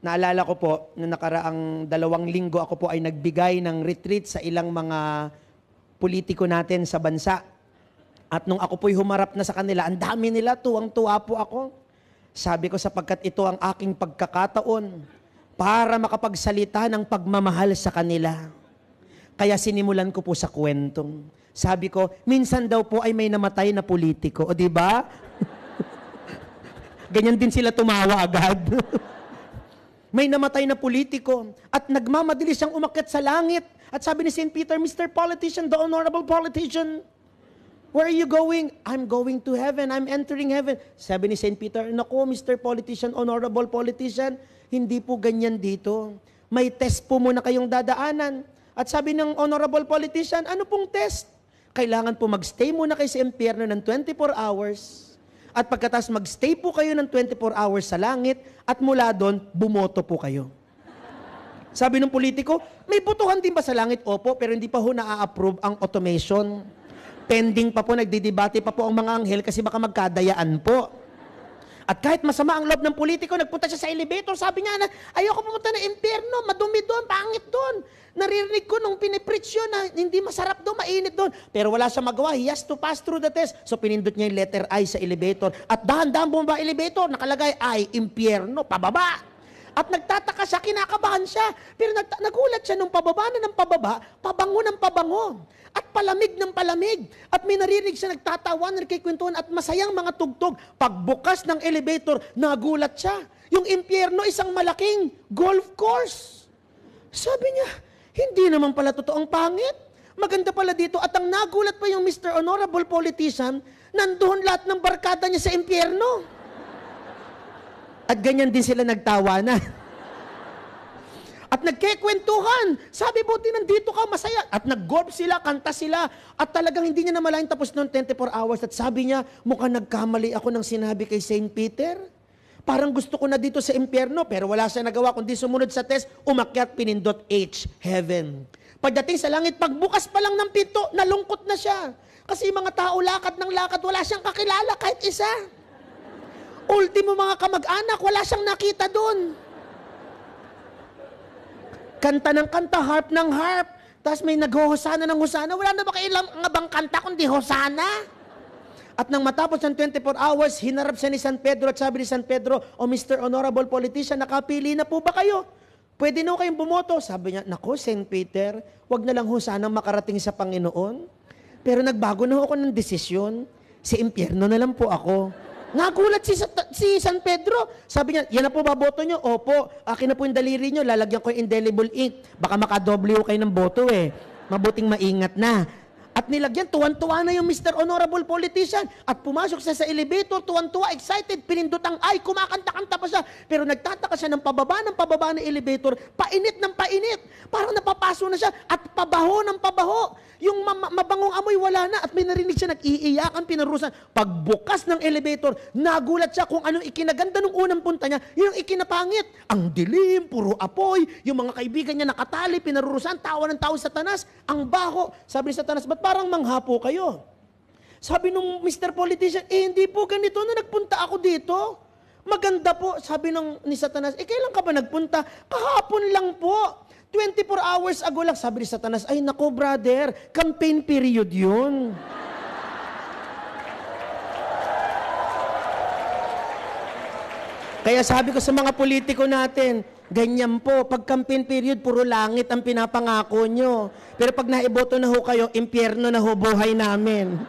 Naalala ko po, noong nakaraang 2 linggo ako po ay nagbigay ng retreat sa ilang mga politiko natin sa bansa. At nung ako po'y humarap na sa kanila, ang dami nila, tuwang-tuwa po ako. Sabi ko, sapagkat ito ang aking pagkakataon para makapagsalita ng pagmamahal sa kanila. Kaya sinimulan ko po sa kwentong. Sabi ko, minsan daw po ay may namatay na politiko. O di ba? Ganyan din sila tumawa agad. May namatay na politiko at nagmamadali siyang umakyat sa langit. At sabi ni St. Peter, Mr. Politician, the honorable politician, where are you going? I'm going to heaven. I'm entering heaven. Sabi ni St. Peter, naku, Mr. Politician, honorable politician, hindi po ganyan dito. May test po muna kayong dadaanan. At sabi ng honorable politician, ano pong test? Kailangan po magstay muna kayo sa impyerno ng 24 hours. At pagkatapos magstay po kayo ng 24 hours sa langit at mula doon, bumoto po kayo. Sabi ng politiko, may botohan din ba sa langit? Opo, pero hindi pa ho na-approve ang automation. Pending pa po, nagdidebate pa po ang mga anghel kasi baka magkadayaan po. At kahit masama ang loob ng politiko, nagpunta siya sa elevator, sabi niya na, ayoko pumunta ng impyerno, madumi doon, pangit doon. Naririnig ko nung pinipreach yun na hindi masarap doon, mainit doon. Pero wala siyang magawa, he has to pass through the test. So pinindot niya yung letter I sa elevator. At dahan-dahan bumaba elevator, nakalagay I, impyerno, pababa. At nagtataka siya, kinakabahan siya. Pero nagulat siya nung pababa na ng pababa, pabango ng pabango. At palamig ng palamig. At may narinig siya nagtatawa, nagkikwentuhan at masayang mga tugtog. Pagbukas ng elevator, nagulat siya. Yung impyerno, isang malaking golf course. Sabi niya, hindi naman pala totoong pangit. Maganda pala dito. At ang nagulat pa yung Mr. Honorable Politician, nandoon lahat ng barkada niya sa impyerno. At ganyan din sila nagtawa na. At nagkikwentuhan. Sabi, buti nandito ka, masaya. At nag-golf sila, kanta sila. At talagang hindi niya namalayan tapos noong 24 hours. At sabi niya, mukhang nagkamali ako ng sinabi kay St. Peter. Parang gusto ko na dito sa impyerno, pero wala siya nagawa. Kundi sumunod sa test, umakyat, pinindot H, heaven. Pagdating sa langit, pagbukas pa lang ng pinto, nalungkot na siya. Kasi mga tao lakad ng lakad, wala siyang kakilala kahit isa. Ultimo mga kamag-anak, wala siyang nakita doon. Kanta ng kanta, harp ng harp. Tapos may nag-hosana ng hosana. Wala na ba kailang nga bang kanta kundi hosana? At nang matapos ng 24 hours, hinarap siya ni San Pedro at sabi ni San Pedro, O Mr. Honorable Politician, nakapili na po ba kayo? Pwede na kayong bumoto. Sabi niya, naku, St. Peter, wag na lang ho sanang makarating sa Panginoon. Pero nagbago na ako ng desisyon. Sa impyerno na lang po ako. Nagulat si San Pedro. Sabi niya, yan na po ba boto niyo? Opo, akin na po yung daliri niyo, lalagyan ko yung indelible ink. Baka makadoble ho kayo ng boto eh. Mabuting maingat na. At nilagyan, tuwan-tuwa na yung Mr. Honorable Politician. At pumasok siya sa elevator, tuwan-tuwa, excited, pinindot ang ay, kumakanta-kanta pa siya. Pero nagtataka siya ng pababa ng elevator, painit ng painit. Parang napapaso na siya at pabaho ng pabaho. Yung mabangong amoy wala na at may narinig siya nag-iiyakan, pinarusan. Pagbukas ng elevator, nagulat siya kung anong ikinaganda nung unang punta niya, yung ikinapangit. Ang dilim, puro apoy, yung mga kaibigan niya nakatali, pinarurusan, tawa ng tao sa Satanas. Ang baho. Sabi ni Satanas, ba't parang mangha po kayo? Sabi nung Mr. Politician, hindi po ganito na nagpunta ako dito. Maganda po. Sabi ni Satanas, kailan ka ba nagpunta? Kahapon lang po. 24 hours ago lang. Sabi ni Satanas, ay nako brother, campaign period yun. Kaya sabi ko sa mga politiko natin, ganyan po, pag campaign period, puro langit ang pinapangako nyo. Pero pag naiboto na ho kayo, impyerno na ho buhay namin.